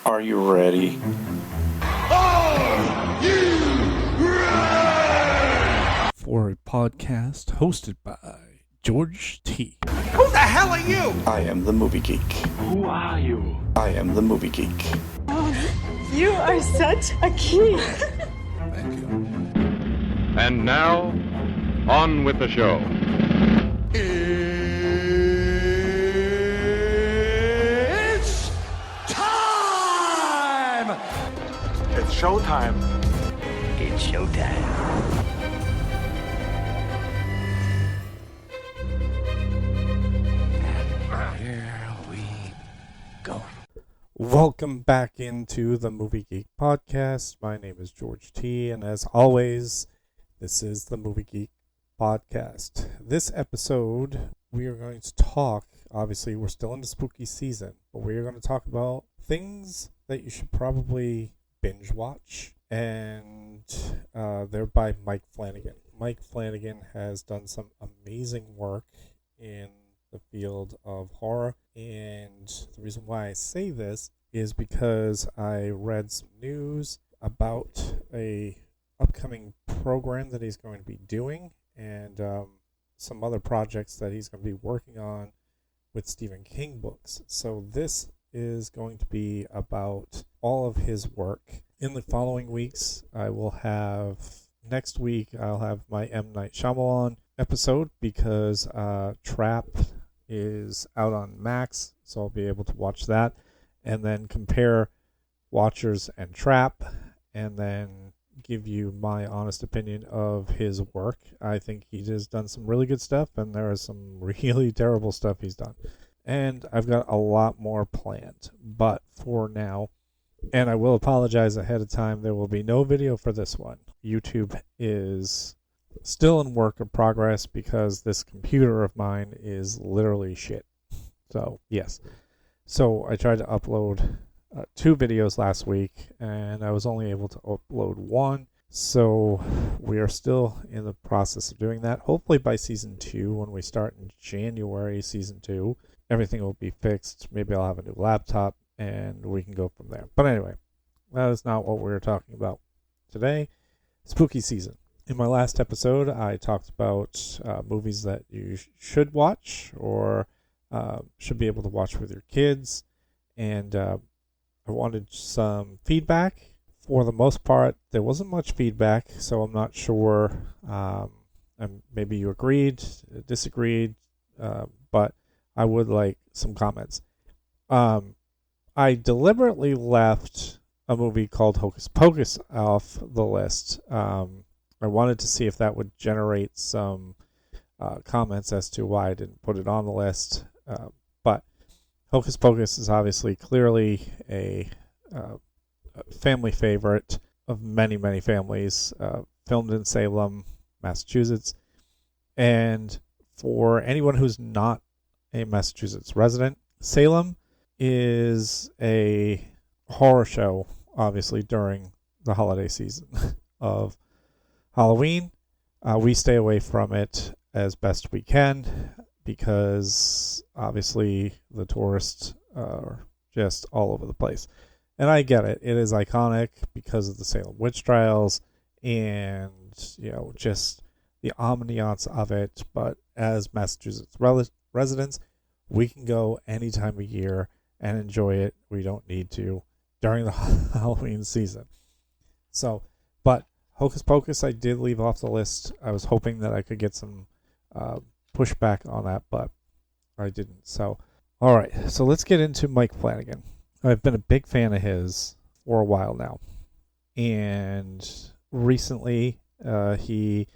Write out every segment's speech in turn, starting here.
Are you ready? Are you ready? For a podcast hosted by George T. Who the hell are you? I am the movie geek. Who are you? I am the movie geek. You are such a geek. Thank you. And now, on with the show. It's time! It's showtime. It's showtime. Here we go. Welcome back into the Movie Geek Podcast. My name is George T. And as always, this is the Movie Geek Podcast. This episode, we are going to talk, obviously we're still in the spooky season, but we are going to talk about things that you should probably binge watch. And they're by Mike Flanagan. Mike Flanagan has done some amazing work in the field of horror, and the reason why I say this is because I read some news about a upcoming program that he's going to be doing, and some other projects that he's going to be working on with Stephen King books. So this is going to be about all of his work. In the following weeks, next week I'll have my M. Night Shyamalan episode because Trapped is out on Max, so I'll be able to watch that and then compare Watchers and Trap and then give you my honest opinion of his work. I think he has done some really good stuff, and there is some really terrible stuff he's done. And I've got a lot more planned, but for now, and I will apologize ahead of time, there will be no video for this one. YouTube is still in work of progress because this computer of mine is literally shit. So, yes. So, I tried to upload 2 videos last week, and I was only able to upload 1. So, we are still in the process of doing that. Hopefully by Season 2, when we start in January, Season 2, everything will be fixed. Maybe I'll have a new laptop, and we can go from there. But anyway, that is not what we're talking about today. Spooky season. In my last episode, I talked about movies that you should watch or should be able to watch with your kids. And I wanted some feedback. For the most part, there wasn't much feedback, so I'm not sure. And maybe you agreed, disagreed, but I would like some comments. I deliberately left a movie called Hocus Pocus off the list. I wanted to see if that would generate some comments as to why I didn't put it on the list. But Hocus Pocus is obviously clearly a family favorite of many, many families. Filmed in Salem, Massachusetts. And for anyone who's not a Massachusetts resident, Salem is a horror show, obviously, during the holiday season of Halloween. We stay away from it as best we can because obviously the tourists are just all over the place. And I get it. It is iconic because of the Salem witch trials and, just the ambiance of it. But as Massachusetts residents, we can go any time of year and enjoy it. We don't need to during the Halloween season. So, but Hocus Pocus I did leave off the list. I was hoping that I could get some pushback on that, but I didn't. So, all right. So let's get into Mike Flanagan. I've been a big fan of his for a while now. And recently he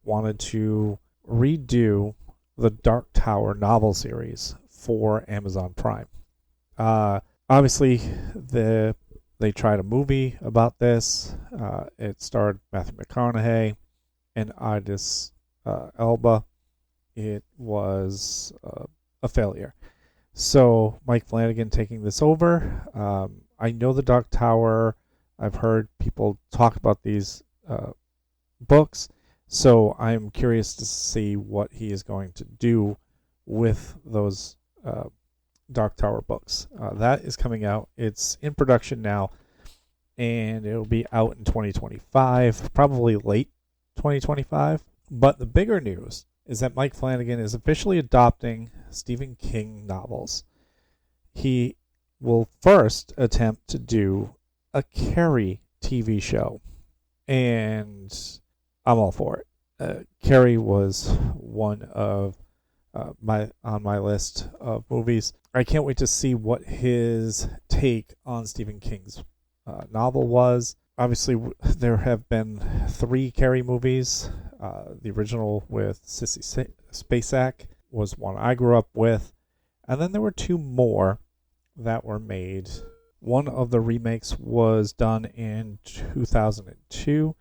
wanted to redo the Dark Tower novel series for Amazon Prime. Obviously, they tried a movie about this. It starred Matthew McConaughey and Idris Elba. It was a failure. So Mike Flanagan taking this over. I know the Dark Tower. I've heard people talk about these books. So I'm curious to see what he is going to do with those Dark Tower books. That is coming out. It's in production now, and it'll be out in 2025, probably late 2025. But the bigger news is that Mike Flanagan is officially adopting Stephen King novels. He will first attempt to do a Carrie TV show, and I'm all for it. Carrie was one of my list of movies. I can't wait to see what his take on Stephen King's novel was. Obviously, there have been 3 Carrie movies. The original with Sissy Spacek was one I grew up with, and then there were 2 more that were made. One of the remakes was done in 2002.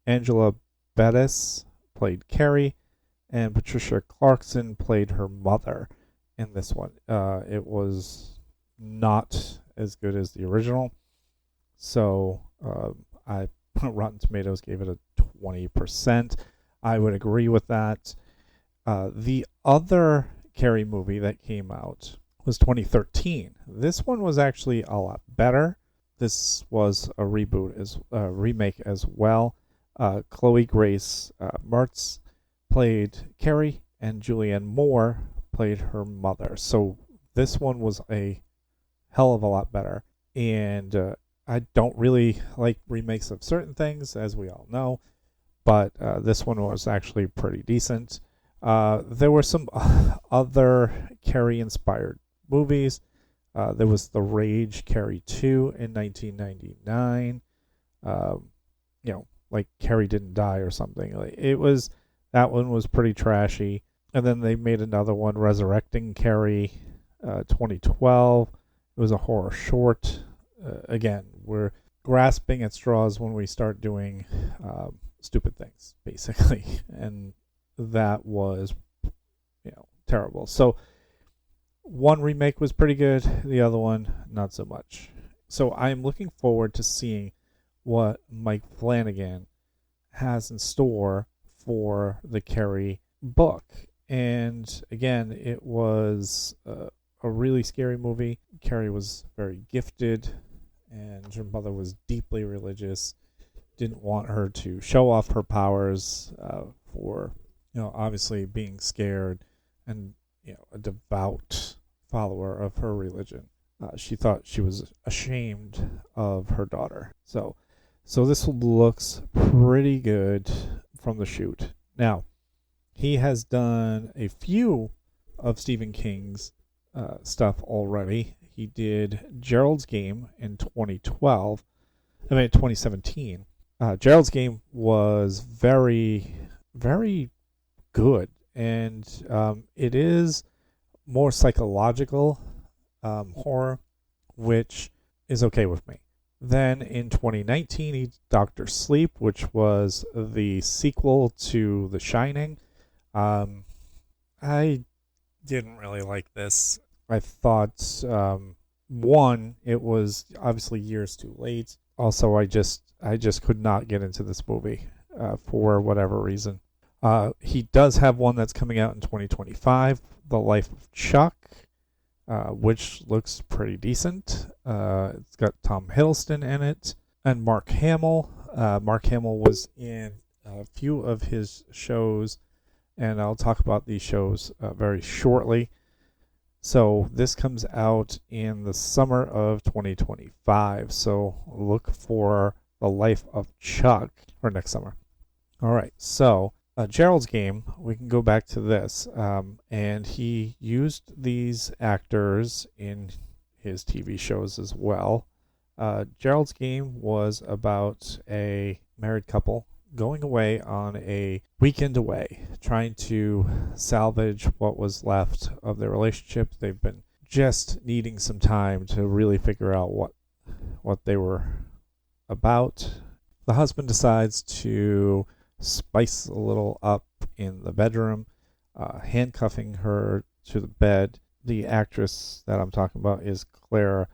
Angela Bettis played Carrie, and Patricia Clarkson played her mother in this one. It was not as good as the original, so Rotten Tomatoes gave it a 20%. I would agree with that. The other Carrie movie that came out was 2013. This one was actually a lot better. This was a remake as well. Chloe Grace Moretz played Carrie, and Julianne Moore played her mother. So this one was a hell of a lot better. And I don't really like remakes of certain things, as we all know, but this one was actually pretty decent. There were some other Carrie-inspired movies. There was The Rage Carrie 2 in 1999. Like Carrie Didn't Die or something. That one was pretty trashy. And then they made another one, Resurrecting Carrie, 2012. It was a horror short. Again, we're grasping at straws when we start doing stupid things, basically. And that was, terrible. So one remake was pretty good. The other one, not so much. So I'm looking forward to seeing what Mike Flanagan has in store for the Carrie book. And again, it was a really scary movie. Carrie was very gifted, and her mother was deeply religious. Didn't want her to show off her powers for, obviously being scared and, a devout follower of her religion. She thought she was ashamed of her daughter. So this looks pretty good from the shoot. Now, he has done a few of Stephen King's stuff already. He did Gerald's Game in 2017. Gerald's Game was very, very good, and it is more psychological horror, which is okay with me. Then in 2019, he did Dr. Sleep, which was the sequel to The Shining. I didn't really like this. I thought, one, it was obviously years too late. Also, I just could not get into this movie for whatever reason. He does have one that's coming out in 2025, The Life of Chuck, which looks pretty decent. It's got Tom Hiddleston in it and Mark Hamill. Mark Hamill was in a few of his shows, and I'll talk about these shows very shortly. So this comes out in the summer of 2025. So look for The Life of Chuck for next summer. All right, so Gerald's Game, we can go back to this. And he used these actors in his TV shows as well. Gerald's Game was about a married couple going away on a weekend away, trying to salvage what was left of their relationship. They've been just needing some time to really figure out what they were about. The husband decides to spice a little up in the bedroom, handcuffing her to the bed. The actress that I'm talking about is Clara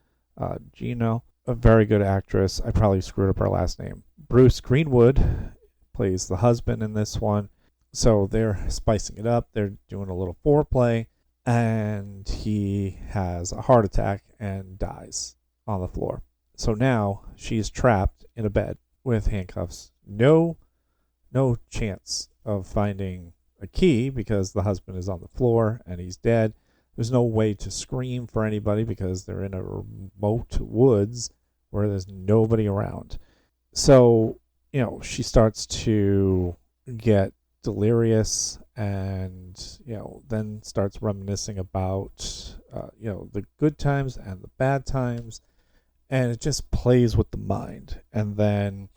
Gino, a very good actress. I probably screwed up her last name. Bruce Greenwood plays the husband in this one. So they're spicing it up. They're doing a little foreplay. and he has a heart attack and dies on the floor. So now she's trapped in a bed with handcuffs. No chance of finding a key because the husband is on the floor and he's dead. There's no way to scream for anybody because they're in a remote woods where there's nobody around. So, she starts to get delirious and, then starts reminiscing about, the good times and the bad times. And it just plays with the mind. And then,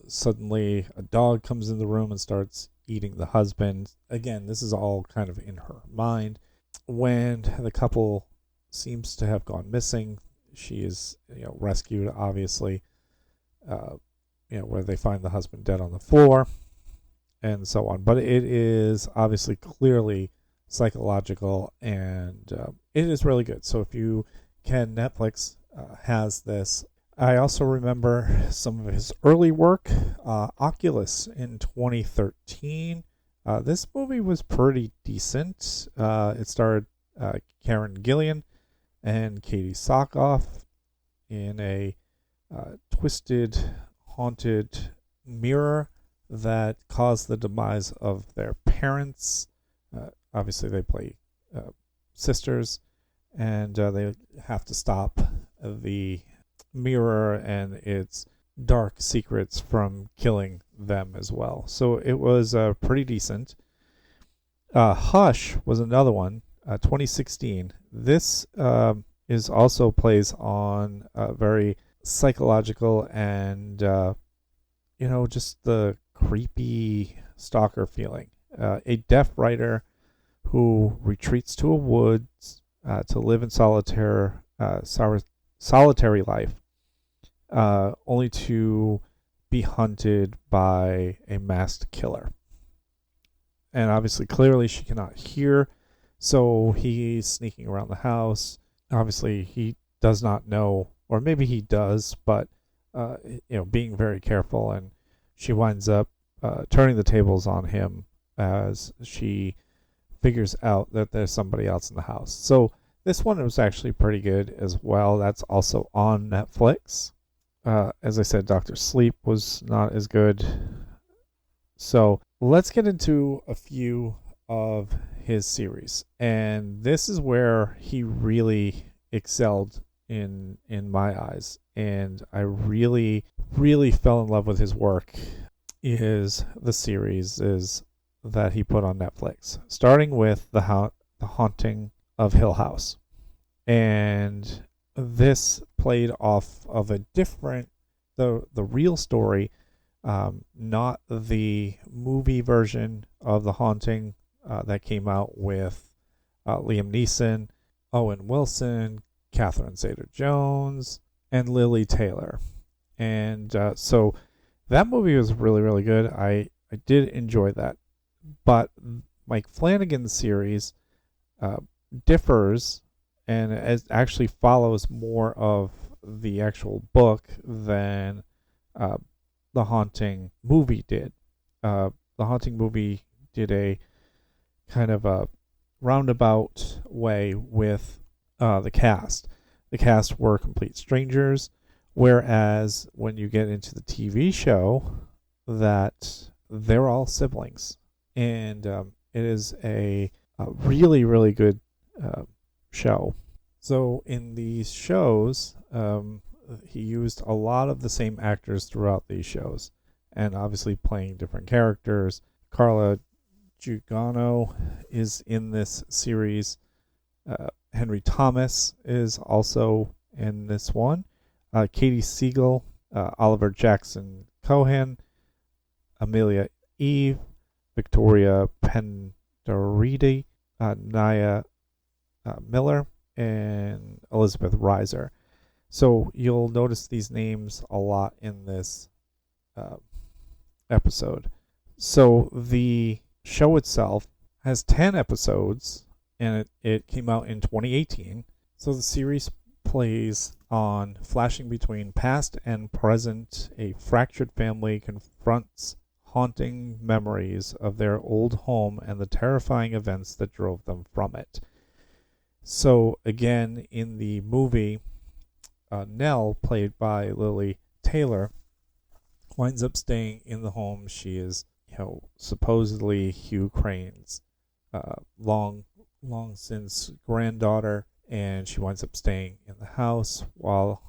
suddenly a dog comes in the room and starts eating the husband. Again, this is all kind of in her mind. When the couple seems to have gone missing, she is, rescued, obviously, where they find the husband dead on the floor and so on. But it is obviously clearly psychological, and it is really good. So if you can, Netflix has this. I also remember some of his early work, Oculus in 2013. This movie was pretty decent. It starred Karen Gillan and Katie Sackhoff in a twisted, haunted mirror that caused the demise of their parents. Obviously, they play sisters, and they have to stop the mirror and its dark secrets from killing them as well. So it was pretty decent. Hush was another one, 2016. This is also plays on very psychological and just the creepy stalker feeling. A deaf writer who retreats to a woods to live in solitary life, only to be hunted by a masked killer. And obviously, clearly, she cannot hear, so he's sneaking around the house. Obviously, he does not know, or maybe he does, but being very careful, and she winds up turning the tables on him as she figures out that there's somebody else in the house. So this one was actually pretty good as well. That's also on Netflix. As I said, Dr. Sleep was not as good. So let's get into a few of his series. And this is where he really excelled in my eyes. And I really, really fell in love with his work is the series that he put on Netflix. Starting with The Haunting of Hill House. And this played off of a different, the real story, not the movie version of The Haunting that came out with Liam Neeson, Owen Wilson, Catherine Zeta-Jones, and Lily Taylor. And so that movie was really, really good. I did enjoy that. But Mike Flanagan's series differs, and it actually follows more of the actual book than The Haunting movie did. The Haunting movie did a kind of a roundabout way with the cast. The cast were complete strangers, whereas when you get into the TV show, that they're all siblings. And it is a really, really good show. So in these shows, he used a lot of the same actors throughout these shows, and obviously playing different characters. Carla Gugino is in this series. Henry Thomas is also in this one. Katie Siegel, Oliver Jackson Cohen, Amelia Eve, Victoria Pendaridi, Naya Miller, and Elizabeth Reiser. So you'll notice these names a lot in this episode. So the show itself has 10 episodes, and it came out in 2018. So the series plays on flashing between past and present. A fractured family confronts haunting memories of their old home and the terrifying events that drove them from it. So again, in the movie, Nell, played by Lily Taylor, winds up staying in the home. She is, supposedly Hugh Crane's long since granddaughter, and she winds up staying in the house while,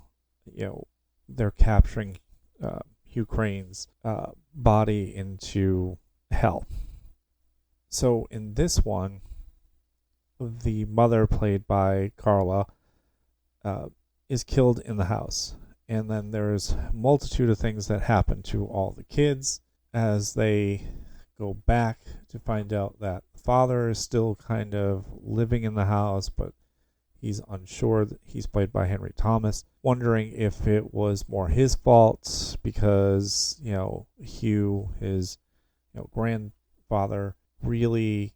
they're capturing Hugh Crane's body into hell. So in this one, the mother, played by Carla, is killed in the house. And then there's a multitude of things that happen to all the kids as they go back to find out that the father is still kind of living in the house, but he's unsure. He's played by Henry Thomas, wondering if it was more his fault because, Hugh, his, grandfather, really,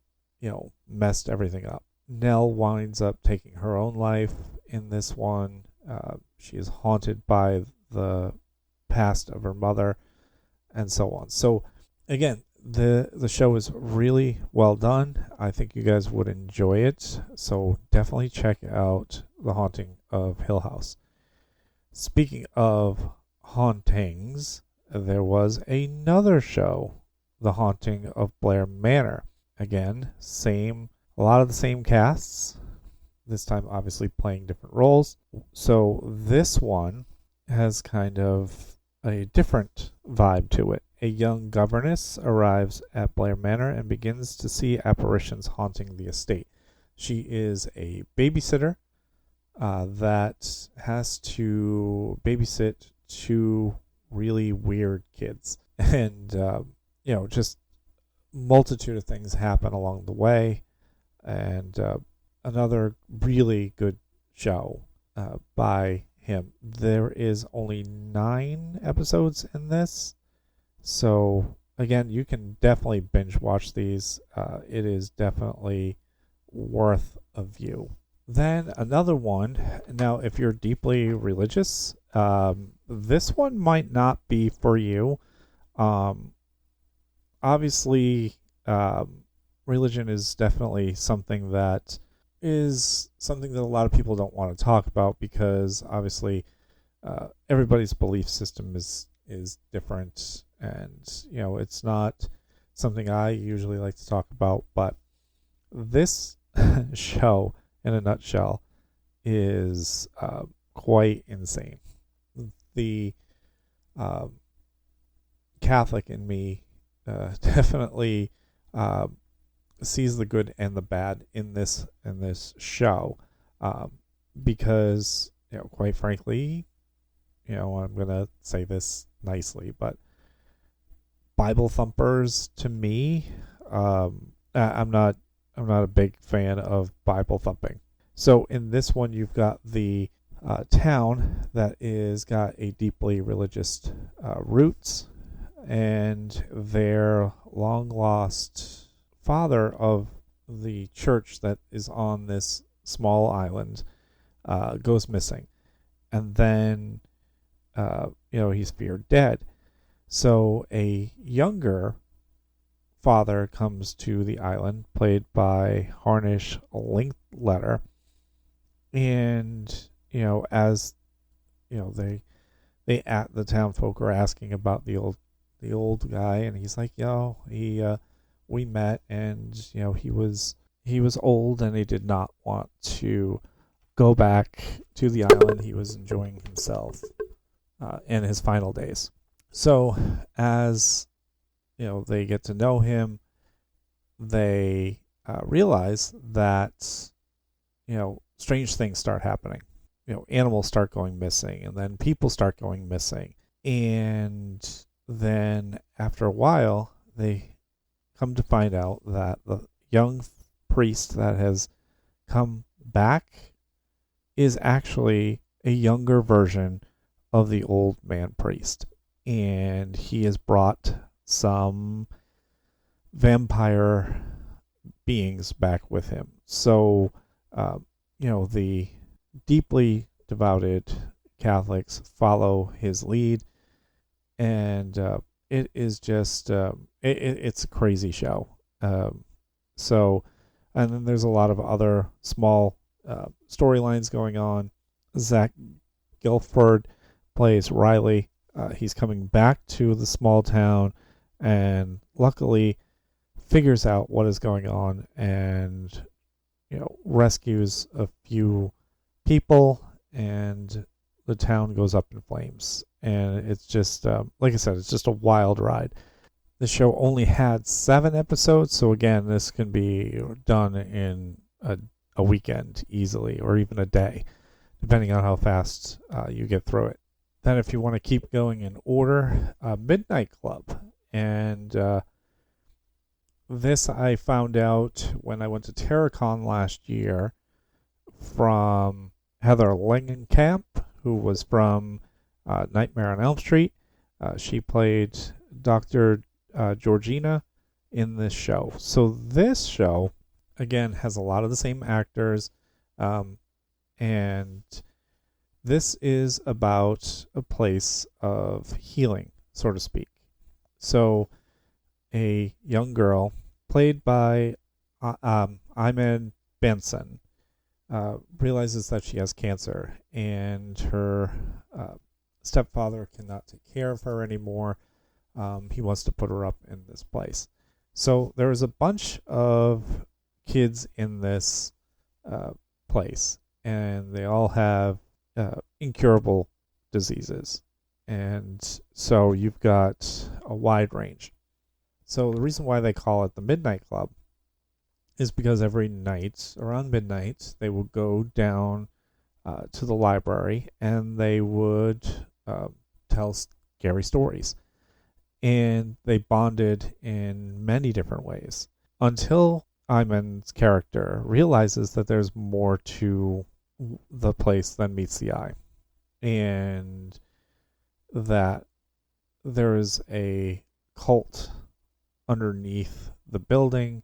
messed everything up. Nell winds up taking her own life in this one. She is haunted by the past of her mother, and so on. So, again, the show is really well done. I think you guys would enjoy it. So definitely check out The Haunting of Hill House. Speaking of hauntings, there was another show, The Haunting of Blair Manor. Again, a lot of the same casts. This time, obviously, playing different roles. So this one has kind of a different vibe to it. A young governess arrives at Blair Manor and begins to see apparitions haunting the estate. She is a babysitter that has to babysit two really weird kids. And, just multitude of things happen along the way. And another really good show by him. There is only 9 episodes in this. So, again, you can definitely binge watch these. It is definitely worth a view. Then another one. Now, if you're deeply religious, this one might not be for you. Obviously, religion is definitely something that a lot of people don't want to talk about because obviously everybody's belief system is different, and it's not something I usually like to talk about. But this show, in a nutshell, is quite insane. The Catholic in me definitely sees the good and the bad in this show, because quite frankly, I'm gonna say this nicely, but Bible thumpers, to me, I'm not a big fan of Bible thumping. So in this one, you've got the town that is got a deeply religious roots, and their long lost father of the church that is on this small island goes missing, and then he's feared dead. So a younger father comes to the island, played by Harnish Linkletter, and as they the town folk are asking about the old guy, and he's like, we met, and he was old, and he did not want to go back to the island. He was enjoying himself in his final days. So as they get to know him, they realize that strange things start happening. Animals start going missing, and then people start going missing, and then after a while they come to find out that the young priest that has come back is actually a younger version of the old man priest, and he has brought some vampire beings back with him. So the deeply devoted Catholics follow his lead, and it is just it's a crazy show. And then there's a lot of other small storylines going on. Zach Gilford plays Riley. He's coming back to the small town and luckily figures out what is going on and rescues a few people, and the town goes up in flames. And it's just like I said, it's just a wild ride. The show only had 7 episodes, so again, this can be done in a weekend easily, or even a day, depending on how fast you get through it. Then if you want to keep going in order, Midnight Club. And this I found out when I went to Terracon last year from Heather Langenkamp, who was from Nightmare on Elm Street. She played Dr. Georgina in this show. So this show, again, has a lot of the same actors, and this is about a place of healing, so to speak. So a young girl, played by Iman Benson, realizes that she has cancer, and her stepfather cannot take care of her anymore. He wants to put her up in this place. So there is a bunch of kids in this place, and they all have incurable diseases. And so you've got a wide range. So the reason why they call it the Midnight Club is because every night, around midnight, they would go down to the library and they would tell scary stories. And they bonded in many different ways until Iman's character realizes that there's more to the place than meets the eye, and that there is a cult underneath the building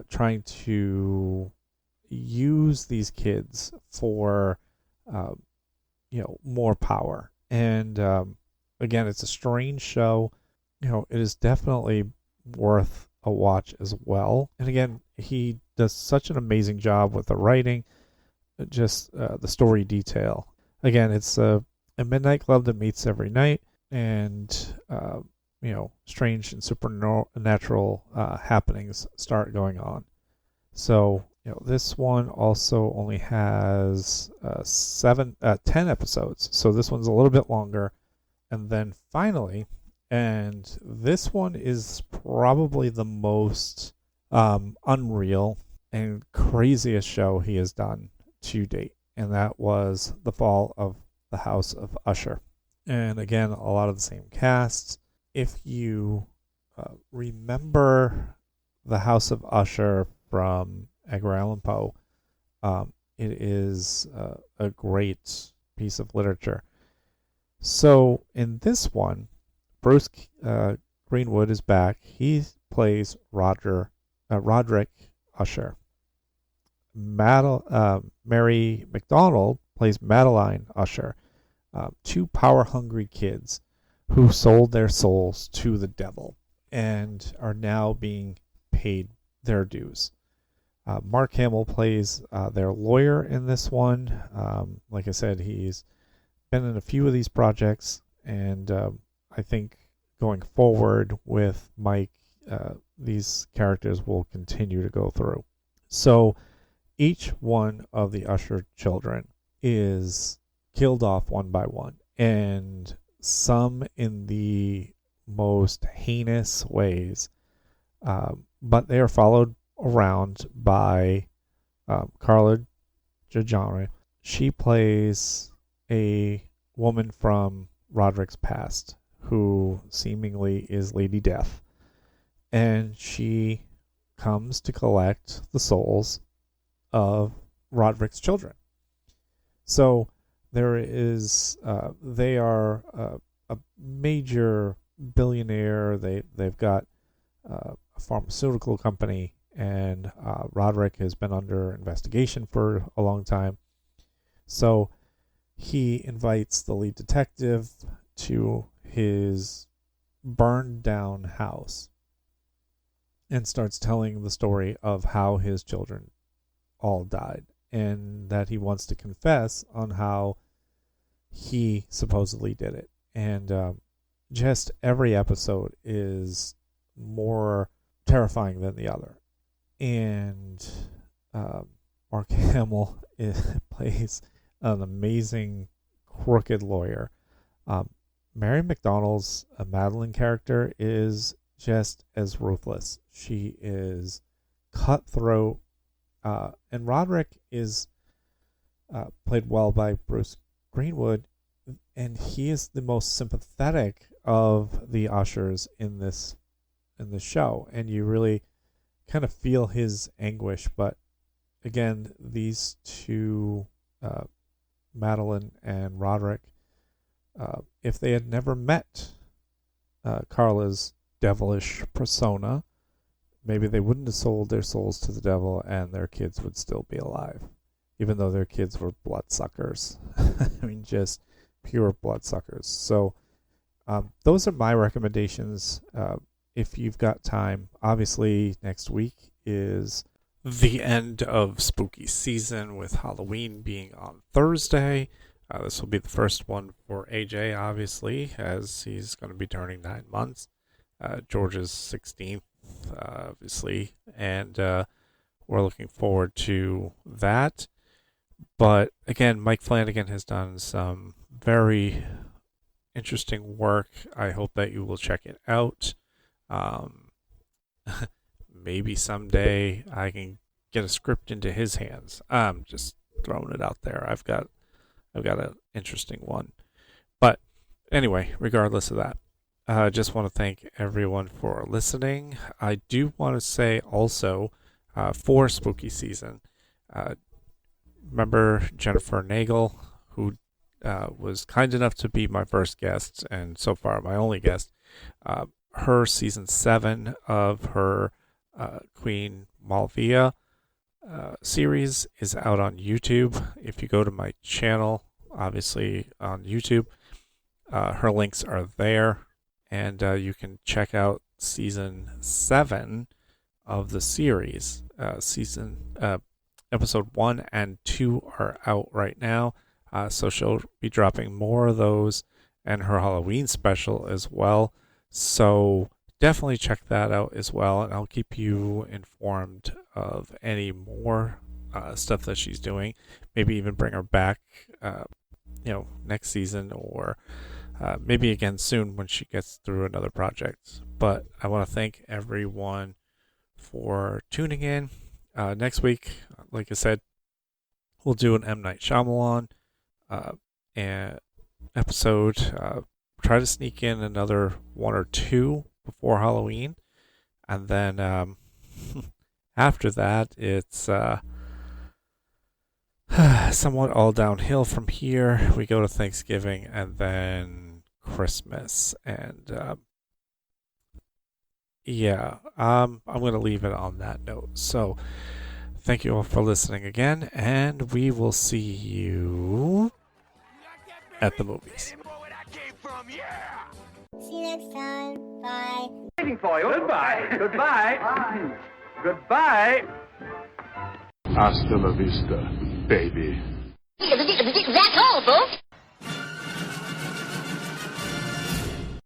trying to use these kids for more power. And again, it's a strange show. It is definitely worth a watch as well. And again, he does such an amazing job with the writing, just the story detail. Again, it's a midnight club that meets every night, and strange and supernatural happenings start going on. So this one also only has 10 episodes, so this one's a little bit longer. And then finally, and this one is probably the most unreal and craziest show he has done to date, and that was The Fall of the House of Usher. And again, a lot of the same casts. If you remember The House of Usher from Edgar Allan Poe, it is a great piece of literature. So in this one, Bruce Greenwood is back. He plays Roderick Usher. Mary McDonald plays Madeline Usher. 2 power-hungry kids who sold their souls to the devil and are now being paid their dues. Mark Hamill plays their lawyer in this one. Like I said, he's been in a few of these projects, and I think going forward with Mike, these characters will continue to go through. So each one of the Usher children is killed off one by one, and some in the most heinous ways, but they are followed around by Carla Jajari. She plays a woman from Roderick's past who seemingly is Lady Death, and she comes to collect the souls of Roderick's children. So there is they are a major billionaire. They've got a pharmaceutical company, and Roderick has been under investigation for a long time. So he invites the lead detective to his burned down house and starts telling the story of how his children all died. and that he wants to confess on how he supposedly did it. And just every episode is more terrifying than the other. And Mark Hamill plays an amazing crooked lawyer. Mary McDonnell's Madeline character is just as ruthless. She is cutthroat. And Roderick is played well by Bruce Greenwood, and he is the most sympathetic of the ushers in the show, and you really kind of feel his anguish. But again, these two, Madeline and Roderick, if they had never met Carla's devilish persona, maybe they wouldn't have sold their souls to the devil and their kids would still be alive, even though their kids were bloodsuckers. I mean, just pure bloodsuckers. So those are my recommendations. If you've got time, obviously next week is the end of spooky season, with Halloween being on Thursday. This will be the first one for AJ, obviously, as he's going to be turning 9 months. George's 16th, obviously, and we're looking forward to that. But again, Mike Flanagan has done some very interesting work. I hope that you will check it out. Maybe someday I can get a script into his hands. I'm just throwing it out there. I've got an interesting one. But anyway, regardless of that, I just want to thank everyone for listening. I do want to say also, for spooky season, remember Jennfier Nagel, who was kind enough to be my first guest, and so far my only guest. Her season 7 of her Queen Malvia series is out on YouTube. If you go to my channel, obviously on YouTube, her links are there, and you can check out season 7 of the series. Episode 1 and 2 are out right now, so she'll be dropping more of those, and her Halloween special as well. So definitely check that out as well, and I'll keep you informed of any more stuff that she's doing. Maybe even bring her back, next season, or maybe again soon when she gets through another project. But I want to thank everyone for tuning in. Next week, like I said, we'll do an M. Night Shyamalan episode. Try to sneak in another 1 or 2 before Halloween, and then after that, it's somewhat all downhill from here. We go to Thanksgiving and then Christmas, and I'm going to leave it on that note. So thank you all for listening again, and we will see you at the movies. See you next time. Bye. Waiting for you. Goodbye. Goodbye. Goodbye. Hasta la vista, baby. That's all, folks.